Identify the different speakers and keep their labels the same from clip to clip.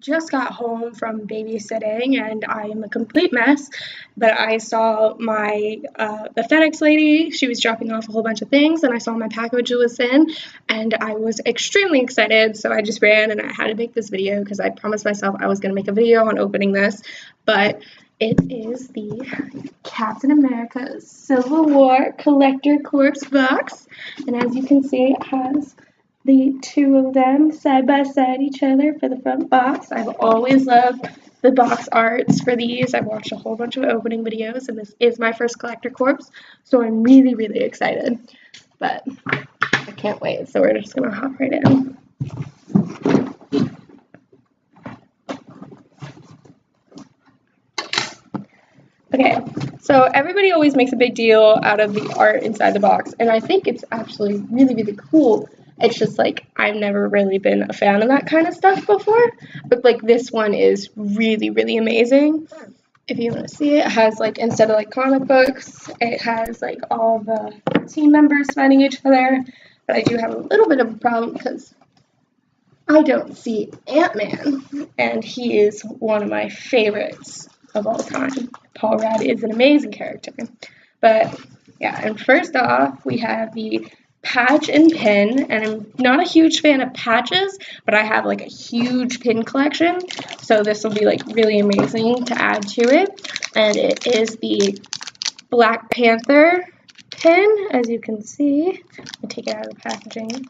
Speaker 1: Just got home from babysitting and I am a complete mess, but I saw the FedEx lady. She was dropping off a whole bunch of things and I saw my package was in and I was extremely excited, so I just ran and I had to make this video because I promised myself I was going to make a video on opening this. But it is the Captain America Civil War Collector Corpse box, and as you can see, it has the two of them side by side each other for the front box. I've always loved the box arts for these. I've watched a whole bunch of opening videos, and this is my first collector corpse, so I'm really, really excited. But I can't wait, so we're just gonna hop right in. Okay, so everybody always makes a big deal out of the art inside the box, and I think it's actually really, really cool. It's just like I've never really been a fan of that kind of stuff before, but like this one is really, really amazing. If you want to see it, it has like, instead of like comic books, it has like all the team members fighting each other. But I do have a little bit of a problem because I don't see Ant-Man, and he is one of my favorites of all time. Paul Rudd is an amazing character. But yeah, and first off, we have the patch and pin, and I'm not a huge fan of patches, but I have like a huge pin collection, so this will be like really amazing to add to it. And it is the Black Panther pin, as you can see. I'll take it out of the packaging.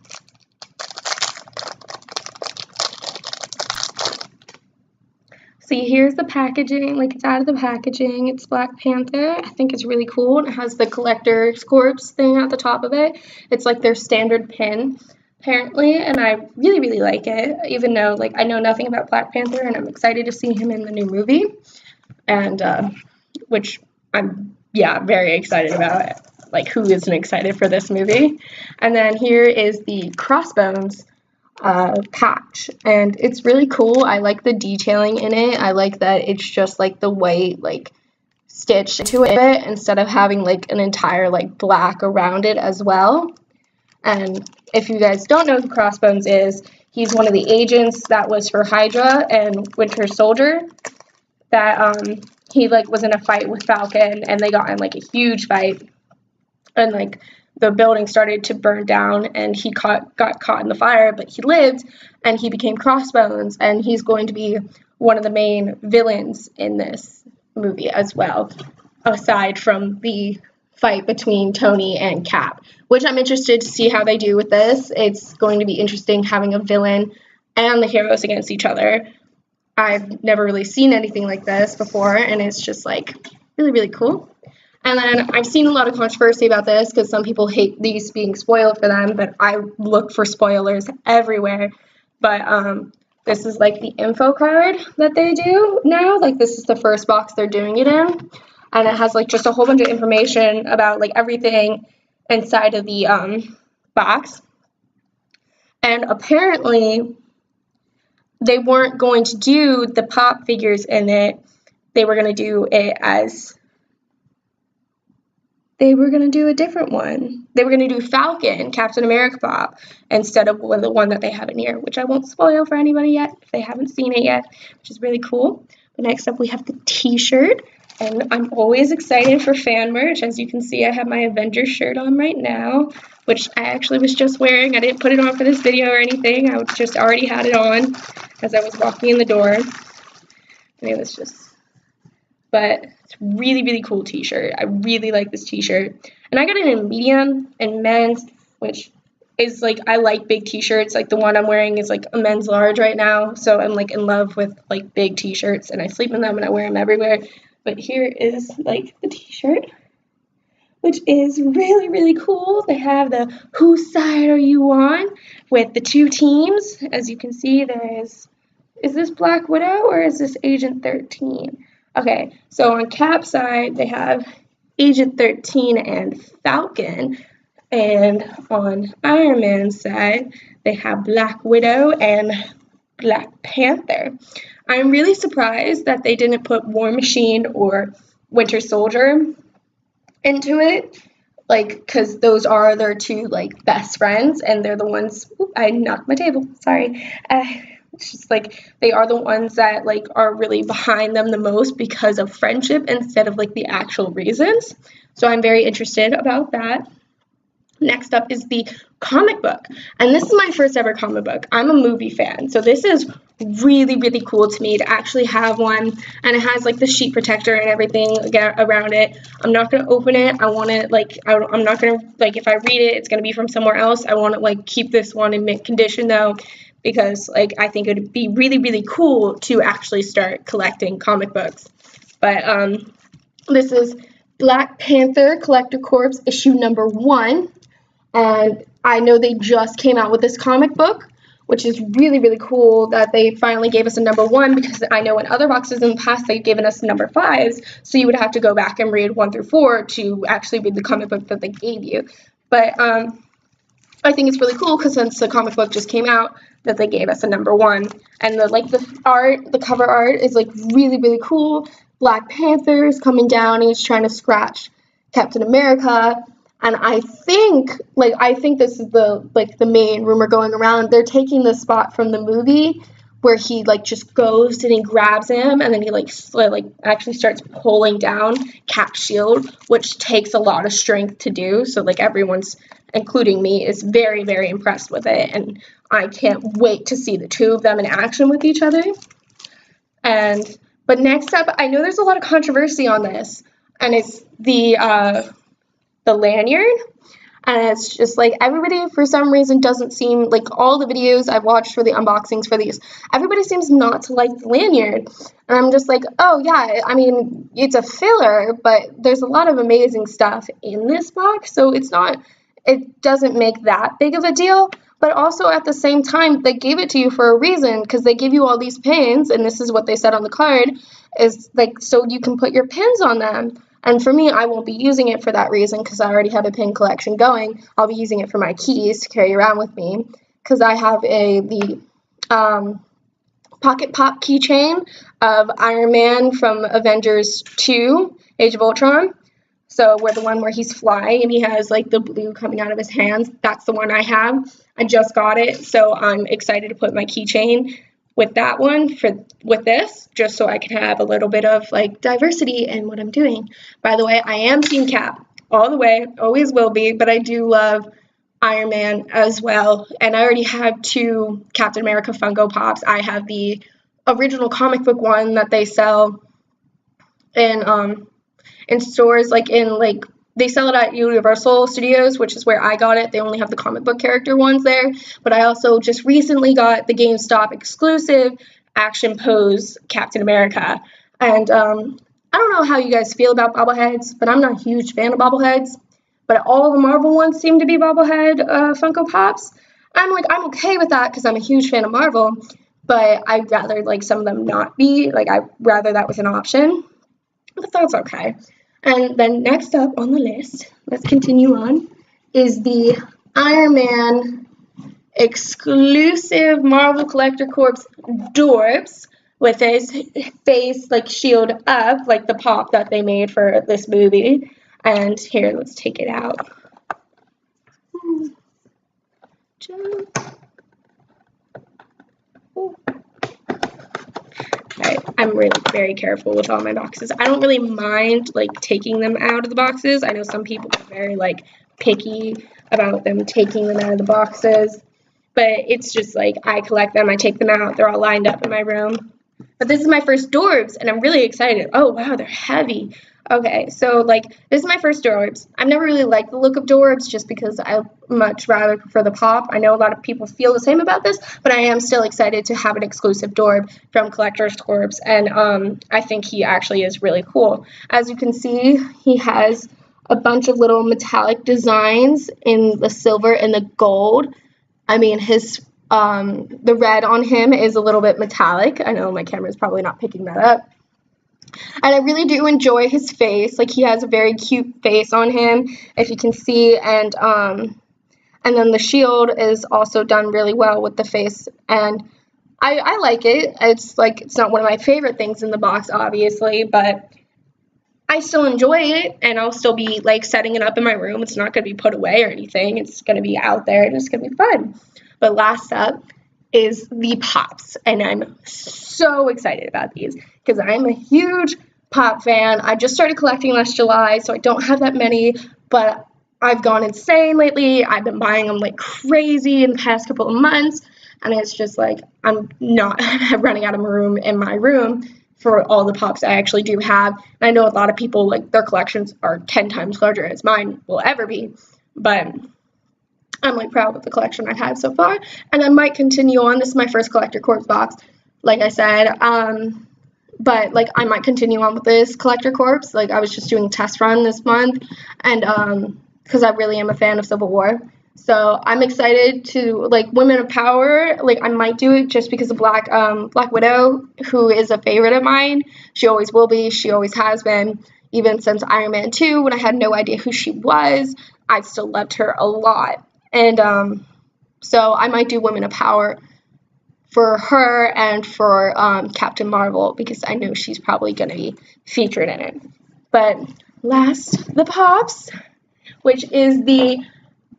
Speaker 1: See, here's the packaging, like it's out of the packaging. It's Black Panther. I think it's really cool. It has the collector's corpse thing at the top of it. It's like their standard pin, apparently, and I really, really like it, even though like I know nothing about Black Panther, and I'm excited to see him in the new movie, and which I'm, yeah, very excited about. Like, who isn't excited for this movie? And then here is the Crossbones patch, and it's really cool. I like the detailing in it. I like that it's just like the white like stitch to it instead of having like an entire like black around it as well. And if you guys don't know who Crossbones is, he's one of the agents that was for Hydra and Winter Soldier, that he like was in a fight with Falcon, and they got in like a huge fight, and like the building started to burn down, and he got caught in the fire, but he lived, and he became Crossbones, and he's going to be one of the main villains in this movie as well, aside from the fight between Tony and Cap, which I'm interested to see how they do with this. It's going to be interesting having a villain and the heroes against each other. I've never really seen anything like this before, and it's just like really, really cool. And then I've seen a lot of controversy about this because some people hate these being spoiled for them, but I look for spoilers everywhere. But this is like the info card that they do now. Like, this is the first box they're doing it in. And it has like just a whole bunch of information about like everything inside of the box. And apparently they weren't going to do the pop figures in it. They were going to do it as... They were going to do a different one. They were going to do Falcon, Captain America pop, instead of the one that they have in here, which I won't spoil for anybody yet if they haven't seen it yet, which is really cool. But next up, we have the t-shirt, and I'm always excited for fan merch. As you can see, I have my Avengers shirt on right now, which I actually was just wearing. I didn't put it on for this video or anything. I just already had it on as I was walking in the door. And it was just... But it's really, really cool t-shirt. I really like this t-shirt. And I got it in medium and men's, which is like, I like big t-shirts. Like the one I'm wearing is like a men's large right now. So I'm like in love with like big t-shirts, and I sleep in them and I wear them everywhere. But here is like the t-shirt, which is really, really cool. They have the "Whose Side Are You On?" with the two teams. As you can see, there is this Black Widow or is this Agent 13? Okay, so on Cap's side, they have Agent 13 and Falcon, and on Iron Man's side, they have Black Widow and Black Panther. I'm really surprised that they didn't put War Machine or Winter Soldier into it, like, because those are their two, like, best friends, and they're the ones... Oop, I knocked my table, sorry. It's just like they are the ones that like are really behind them the most because of friendship instead of like the actual reasons. So I'm very interested about that. Next up is the comic book. And this is my first ever comic book. I'm a movie fan, so this is really, really cool to me to actually have one. And it has like the sheet protector and everything around it. I'm not going to open it. I want it like, I'm not going to, like, if I read it, it's going to be from somewhere else. I want to like keep this one in mint condition though, because like I think it would be really, really cool to actually start collecting comic books. But this is Black Panther Collector Corps issue number 1. And I know they just came out with this comic book, which is really, really cool that they finally gave us a number 1, because I know in other boxes in the past they've given us number 5s, so you would have to go back and read 1 through 4 to actually read the comic book that they gave you. But I think it's really cool because since the comic book just came out, that they gave us a number 1. And the cover art is like really, really cool. Black Panther is coming down and he's trying to scratch Captain America. And I think this is the main rumor going around. They're taking the spot from the movie where he like just goes and he grabs him and then he like actually starts pulling down Cap's shield, which takes a lot of strength to do. So like everyone's, including me, is very, very impressed with it, and I can't wait to see the two of them in action with each other. But next up, I know there's a lot of controversy on this, and it's the lanyard. And it's just like everybody for some reason doesn't seem like, all the videos I've watched for the unboxings for these, everybody seems not to like the lanyard. And I'm just like, oh yeah, I mean, it's a filler, but there's a lot of amazing stuff in this box, so it doesn't make that big of a deal. But also at the same time, they gave it to you for a reason, because they give you all these pins, and this is what they said on the card, is like so you can put your pins on them. And for me, I won't be using it for that reason, because I already have a pin collection going. I'll be using it for my keys to carry around with me, because I have the Pocket Pop keychain of Iron Man from Avengers 2, Age of Ultron. So where the one where he's flying and he has like the blue coming out of his hands, that's the one I have. I just got it, so I'm excited to put my keychain with that one with this, just so I can have a little bit of like diversity in what I'm doing. By the way, I am Team Cap all the way, always will be, but I do love Iron Man as well. And I already have 2 Captain America Funko Pops. I have the original comic book one that they sell in stores, they sell it at Universal Studios, which is where I got it. They only have the comic book character ones there. But I also just recently got the GameStop exclusive Action Pose Captain America. And I don't know how you guys feel about bobbleheads, but I'm not a huge fan of bobbleheads. But all the Marvel ones seem to be bobblehead Funko Pops. I'm okay with that because I'm a huge fan of Marvel. But I'd rather some of them not be. I'd rather that was an option. But that's okay. And then next up on the list, let's continue on, is the Iron Man exclusive Marvel Collector Corps Dorbs with his face shield up, like the pop that they made for this movie. And here, let's take it out. I'm really very careful with all my boxes. I don't really mind taking them out of the boxes. I know some people are very picky about them taking them out of the boxes, but it's just I collect them, I take them out, they're all lined up in my room. But this is my first Dorbs, and I'm really excited. Oh wow, they're heavy. Okay, so this is my first Dorbs. I've never really liked the look of Dorbs just because I much rather prefer the pop. I know a lot of people feel the same about this, but I am still excited to have an exclusive Dorb from Collector's Corps, and I think he actually is really cool. As you can see, he has a bunch of little metallic designs in the silver and the gold. I mean, his the red on him is a little bit metallic. I know my camera is probably not picking that up. And I really do enjoy his face. He has a very cute face on him, if you can see. And then the shield is also done really well with the face. And I like it. It's not one of my favorite things in the box, obviously, but I still enjoy it. And I'll still be setting it up in my room. It's not going to be put away or anything. It's going to be out there and it's going to be fun. But last up is the Pops, and I'm so excited about these because I'm a huge Pop fan. I just started collecting last July, so I don't have that many, but I've gone insane lately. I've been buying them like crazy in the past couple of months, and it's just like I'm not running out of room in my room for all the Pops I actually do have. And I know a lot of people, like, their collections are 10 times larger as mine will ever be, but I'm like proud of the collection I've had so far, and I might continue on. This is my first Collector Corps box, like I said, but like I might continue on with this Collector Corps. Like, I was just doing a test run this month, and because I really am a fan of Civil War, so I'm excited to, like, Women of Power. Like, I might do it just because of Black Widow, who is a favorite of mine. She always will be. She always has been, even since Iron Man 2, when I had no idea who she was. I still loved her a lot. And so I might do Women of Power for her and for Captain Marvel, because I know she's probably going to be featured in it. But last, the Pops, which is the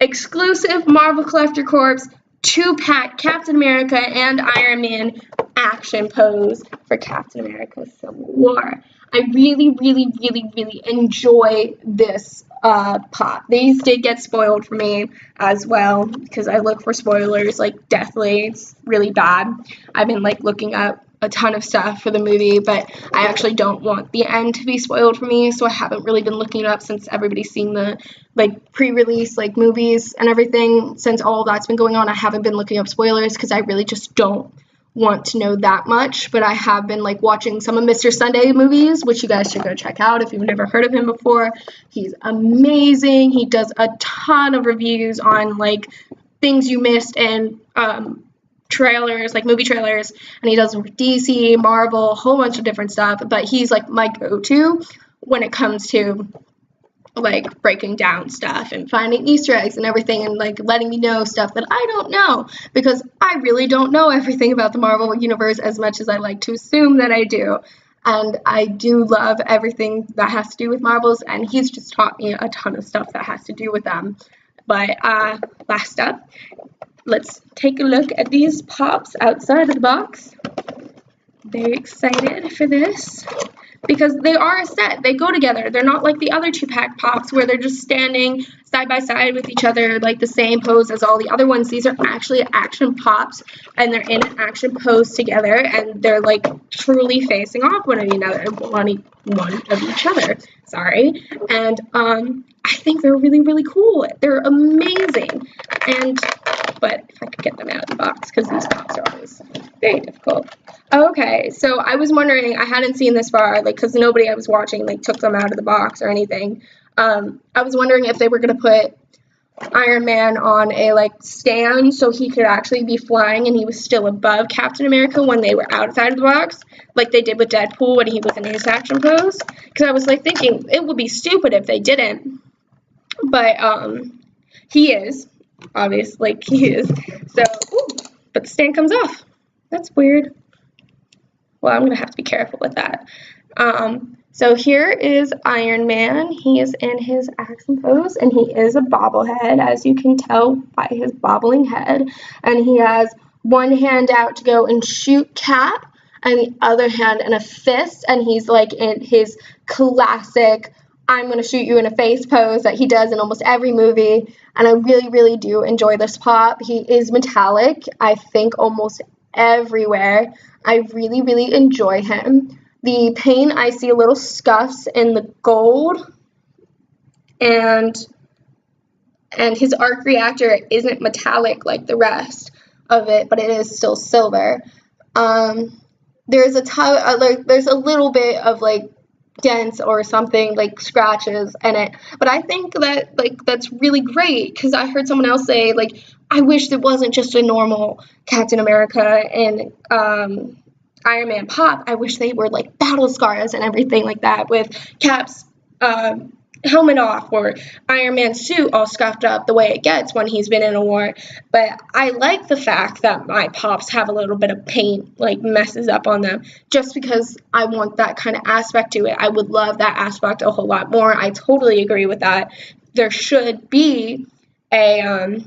Speaker 1: exclusive Marvel Collector Corps 2-pack Captain America and Iron Man action pose for Captain America Civil War. I really, really, really, really enjoy this pop. These did get spoiled for me as well, because I look for spoilers like deathly. It's really bad. I've been like looking up a ton of stuff for the movie, but I actually don't want the end to be spoiled for me, so I haven't really been looking it up since everybody's seen the like pre-release like movies and everything. Since all that's been going on, I haven't been looking up spoilers because I really just don't want to know that much. But I have been like watching some of Mr. Sunday movies, which you guys should go check out if you've never heard of him before. He's amazing. He does a ton of reviews on like things you missed and trailers, like movie trailers, and he does them for DC, Marvel, a whole bunch of different stuff. But he's like my go-to when it comes to like breaking down stuff and finding Easter eggs and everything, and like letting me know stuff that I don't know, because I really don't know everything about the Marvel universe as much as I like to assume that I do. And I do love everything that has to do with Marvels, and he's just taught me a ton of stuff that has to do with them. But last up, let's take a look at these Pops outside of the box. Very excited for this, because they are a set. They go together. They're not like the other 2-pack Pops where they're just standing side by side with each other, like the same pose as all the other ones. These are actually action Pops, and they're in an action pose together, and they're like truly facing off one of each other. Sorry. And I think they're really, really cool. They're amazing. But if I could get them out of the box, because these Pops are always very difficult. Okay, so I was wondering, I hadn't seen this far, like, because nobody I was watching, like, took them out of the box or anything. I was wondering if they were going to put Iron Man on a, like, stand so he could actually be flying and he was still above Captain America when they were outside of the box, like they did with Deadpool when he was in his action pose. Because I was, like, thinking it would be stupid if they didn't. But, he is. Obviously, like, he is. So, ooh, but the stand comes off. That's weird. Well, I'm going to have to be careful with that. So here is Iron Man. He is in his action pose, and he is a bobblehead, as you can tell by his bobbling head. And he has one hand out to go and shoot Cap, and the other hand in a fist, and he's like in his classic I'm going to shoot you in a face pose that he does in almost every movie. And I really, really do enjoy this Pop. He is metallic, I think, almost everywhere. I really, really enjoy him. The paint, I see a little scuffs in the gold, and his arc reactor isn't metallic like the rest of it, but it is still silver. There's a little bit of like dents or something, like scratches in it, but I think that like that's really great, because I heard someone else say like, I wish it wasn't just a normal Captain America and Iron Man Pop. I wish they were like battle scars and everything like that, with Cap's helmet off or Iron Man's suit all scuffed up the way it gets when he's been in a war. But I like the fact that my Pops have a little bit of paint like messes up on them, just because I want that kind of aspect to it. I would love that aspect a whole lot more. I totally agree with that. There should be a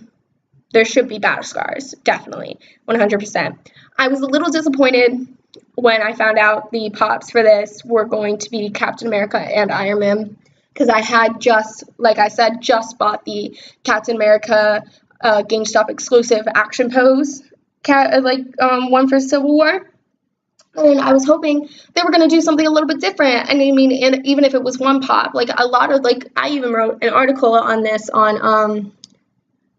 Speaker 1: there should be battle scars, definitely, 100%. I was a little disappointed when I found out the pops for this were going to be Captain America and Iron Man, because I had just, like I said, just bought the Captain America GameStop exclusive action pose one for Civil War. And I was hoping they were going to do something a little bit different. And I mean, and even if it was one pop, like a lot of, like, I even wrote an article on this on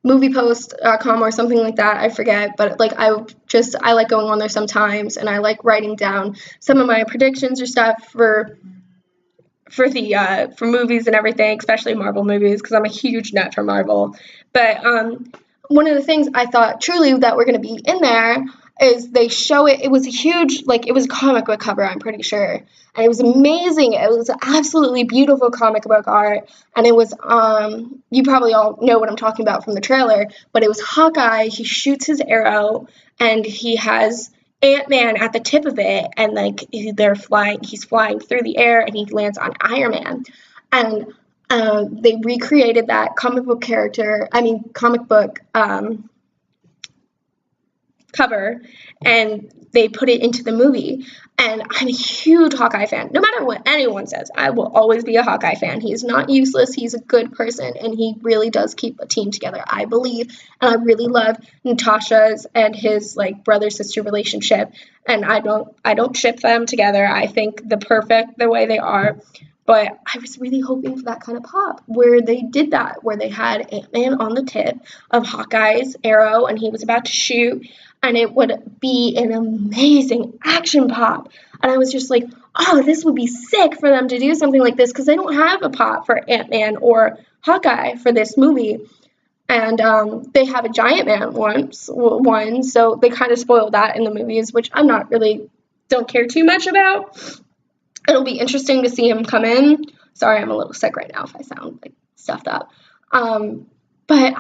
Speaker 1: moviepost.com or something like that, I forget, but like I like going on there sometimes, and I like writing down some of my predictions or stuff for movies and everything, especially Marvel movies, because I'm a huge nut for Marvel. But one of the things I thought truly that were going to be in there is they show it. It was a huge, like, it was a comic book cover, I'm pretty sure, and it was amazing. It was absolutely beautiful comic book art, and it was you probably all know what I'm talking about from the trailer, but it was Hawkeye. He shoots his arrow, and he has Ant-Man at the tip of it, and like he's flying through the air, and he lands on Iron Man, and they recreated that comic book cover, and they put it into the movie. And I'm a huge Hawkeye fan. No matter what anyone says, I will always be a Hawkeye fan. He's not useless. He's a good person, and he really does keep a team together, I believe. And I really love Natasha's and his like brother-sister relationship. And I don't ship them together. I think the way they are. But I was really hoping for that kind of pop where they did that, where they had Ant-Man on the tip of Hawkeye's arrow and he was about to shoot, and it would be an amazing action pop. And I was just like, oh, this would be sick for them to do something like this, because they don't have a pop for Ant-Man or Hawkeye for this movie. And they have a Giant Man one, so they kind of spoiled that in the movies, which don't care too much about. It'll be interesting to see him come in. Sorry, I'm a little sick right now if I sound like stuffed up. But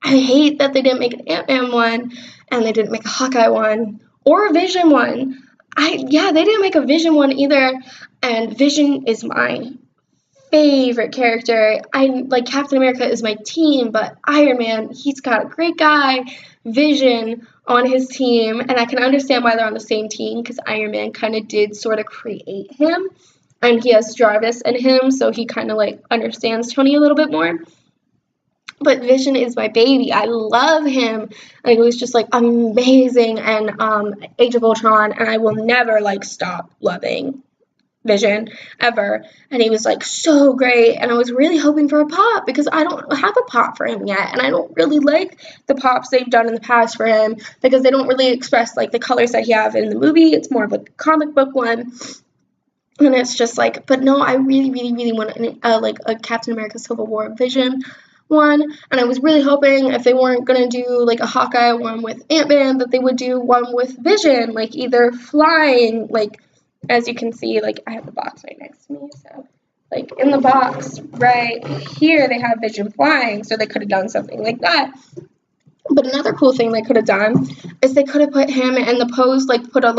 Speaker 1: I hate that they didn't make an Ant-Man one, and they didn't make a Hawkeye one, or a Vision one. They didn't make a Vision one either, and Vision is my favorite character. Captain America is my team, but Iron Man, he's got a great guy, Vision, on his team, and I can understand why they're on the same team, because Iron Man kind of did sort of create him, and he has Jarvis in him, so he kind of like understands Tony a little bit more. But Vision is my baby. I love him. Like, it was just like amazing, and Age of Ultron, and I will never like stop loving Vision ever. And he was like so great, and I was really hoping for a pop, because I don't have a pop for him yet, and I don't really like the pops they've done in the past for him, because they don't really express like the colors that he have in the movie. It's more of a comic book one, and it's just like, but no, I really, really, really want a Captain America Civil War Vision one. And I was really hoping if they weren't going to do like a Hawkeye one with Ant-Man, that they would do one with Vision, like either flying, like, as you can see, like, I have the box right next to me, so, like, in the box right here, they have Vision flying, so they could have done something like that. But another cool thing they could have done is they could have put him in the pose, like, put a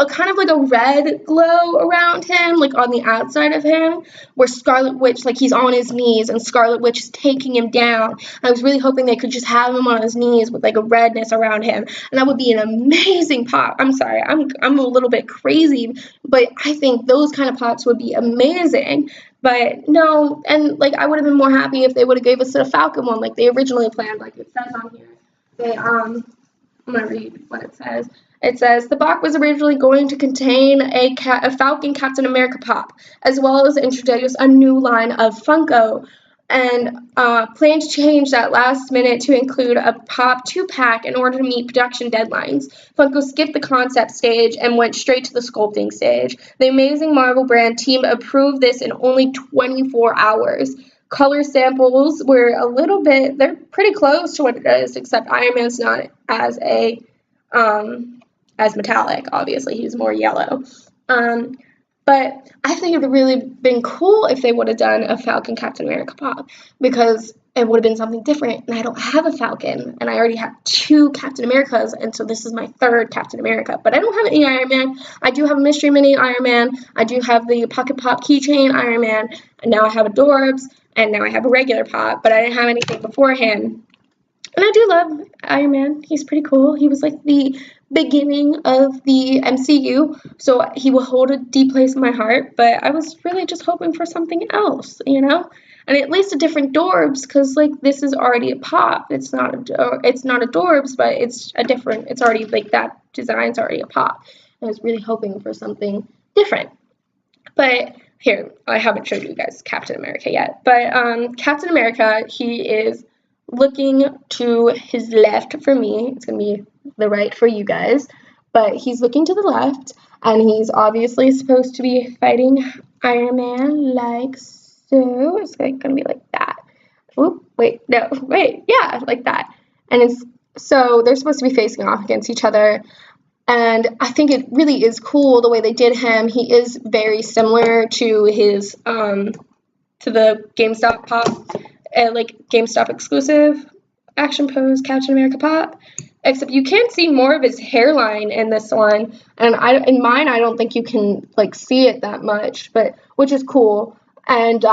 Speaker 1: kind of like a red glow around him, like on the outside of him, where Scarlet Witch, like, he's on his knees and Scarlet Witch is taking him down. I was really hoping they could just have him on his knees with like a redness around him, and that would be an amazing pop. I'm sorry, I'm a little bit crazy, but I think those kind of pops would be amazing. But no, and like I would have been more happy if they would have gave us a Falcon one like they originally planned, like it says on here. I'm gonna read what it says. It says, the box was originally going to contain a Falcon Captain America pop, as well as introduce a new line of Funko, and plan to change that last minute to include a pop 2-pack in order to meet production deadlines. Funko skipped the concept stage and went straight to the sculpting stage. The amazing Marvel brand team approved this in only 24 hours. Color samples were they're pretty close to what it is, except Iron Man's not as metallic, obviously, he's more yellow. But I think it would have really been cool if they would have done a Falcon Captain America pop, because it would have been something different, and I don't have a Falcon, and I already have 2 Captain Americas, and so this is my 3rd Captain America, but I don't have any Iron Man. I do have a Mystery Mini Iron Man, I do have the Pocket Pop Keychain Iron Man, and now I have Adorbs, and now I have a regular pop, but I didn't have anything beforehand. And I do love Iron Man. He's pretty cool. He was like the beginning of the MCU, so he will hold a deep place in my heart. But I was really just hoping for something else, and at least a different Dorbs, because like this is already a pop. It's not a Dorbs, but it's a different. It's already like that design's already a pop. I was really hoping for something different. But here, I haven't showed you guys Captain America yet. But Captain America, he is looking to his left for me. It's going to be the right for you guys. But he's looking to the left, and he's obviously supposed to be fighting Iron Man like so. It's going to be like that. Oop, wait, no, wait, yeah, like that. And it's so they're supposed to be facing off against each other. And I think it really is cool the way they did him. He is very similar to his to the GameStop pop, like GameStop exclusive action pose Captain America pop. Except you can see more of his hairline in this one, and in mine I don't think you can like see it that much, but which is cool. And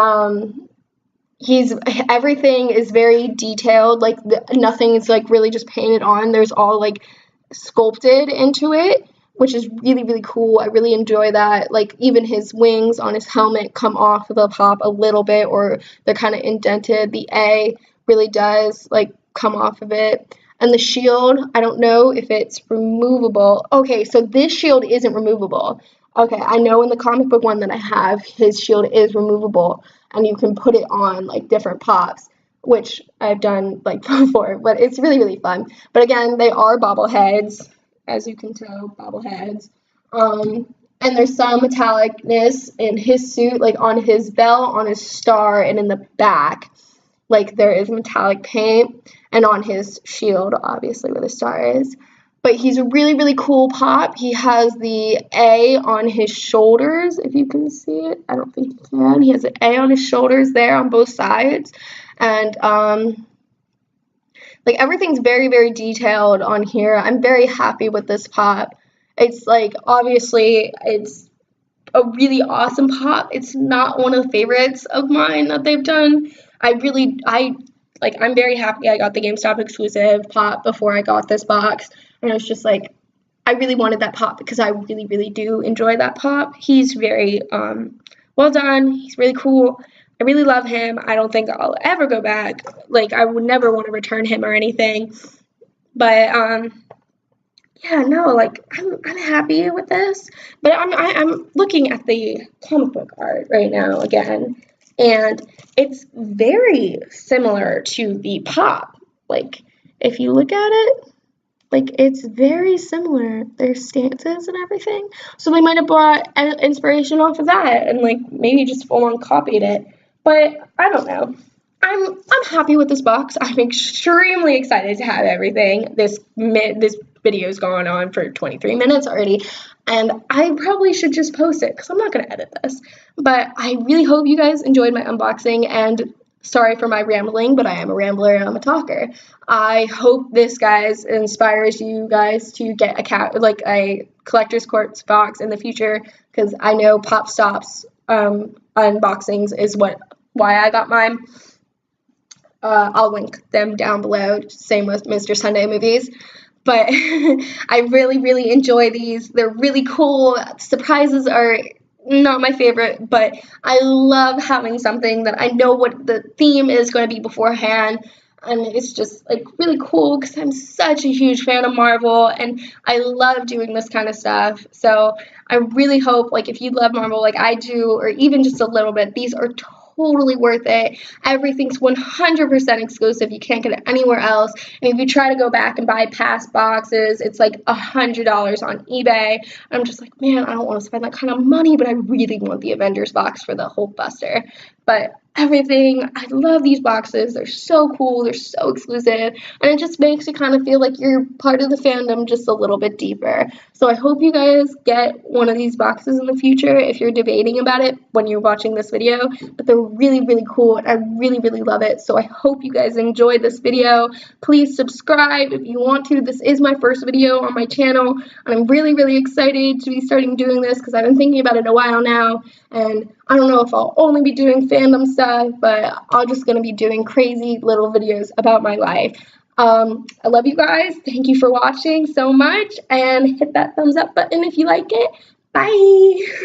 Speaker 1: everything is very detailed. Like nothing is like really just painted on. There's all like sculpted into it, which is really, really cool. I really enjoy that. Like even his wings on his helmet come off of the pop a little bit, or they're kind of indented. The A really does like come off of it. And the shield, I don't know if it's removable. Okay, so this shield isn't removable. Okay, I know in the comic book one that I have, his shield is removable, and you can put it on like different pops, which I've done like before, but it's really, really fun. But again, they are bobbleheads, as you can tell, bobbleheads. And there's some metallicness in his suit, like on his belt, on his star, and in the back. Like there is metallic paint, and on his shield, obviously, where the star is. But he's a really, really cool pop. He has the A on his shoulders, if you can see it. I don't think you can. He has an A on his shoulders there on both sides. And like everything's very, very detailed on here. I'm very happy with this pop. It's like, obviously, it's a really awesome pop. It's not one of the favorites of mine that they've done. I'm very happy I got the GameStop exclusive pop before I got this box. And I was just like, I really wanted that pop because I really, really do enjoy that pop. He's very well done. He's really cool. I really love him. I don't think I'll ever go back. Like, I would never want to return him or anything. But yeah, no, like I'm happy with this. But I'm looking at the comic book art right now again, and it's very similar to the pop. Like, if you look at it, like, it's very similar. Their stances and everything. So they might have brought inspiration off of that and, like, maybe just full-on copied it. But I don't know. I'm happy with this box. I'm extremely excited to have everything. This video's going on for 23 minutes already, and I probably should just post it because I'm not going to edit this. But I really hope you guys enjoyed my unboxing, and sorry for my rambling, but I am a rambler and I'm a talker. I hope this, guys, inspires you guys to get a collector's quartz box in the future, because I know Pop Stop's unboxings is why I got mine. I'll link them down below. Same with Mr. Sunday Movies. But I really, really enjoy these. They're really cool. Surprises are not my favorite, but I love having something that I know what the theme is going to be beforehand. And it's just like really cool because I'm such a huge fan of Marvel, and I love doing this kind of stuff. So I really hope, like, if you love Marvel like I do, or even just a little bit, these are totally worth it. Everything's 100% exclusive. You can't get it anywhere else. And if you try to go back and buy past boxes, it's like $100 on eBay. I'm just like, man, I don't want to spend that kind of money, but I really want the Avengers box for the Hulkbuster. But everything, I love these boxes. They're so cool. They're so exclusive. And it just makes you kind of feel like you're part of the fandom just a little bit deeper. So I hope you guys get one of these boxes in the future if you're debating about it when you're watching this video. But they're really, really cool, and I really, really love it. So I hope you guys enjoyed this video. Please subscribe if you want to. This is my first video on my channel, and I'm really, really excited to be starting doing this because I've been thinking about it a while now. And I don't know if I'll only be doing fandom stuff, but I'm just going to be doing crazy little videos about my life. I love you guys. Thank you for watching so much, and hit that thumbs up button if you like it. Bye.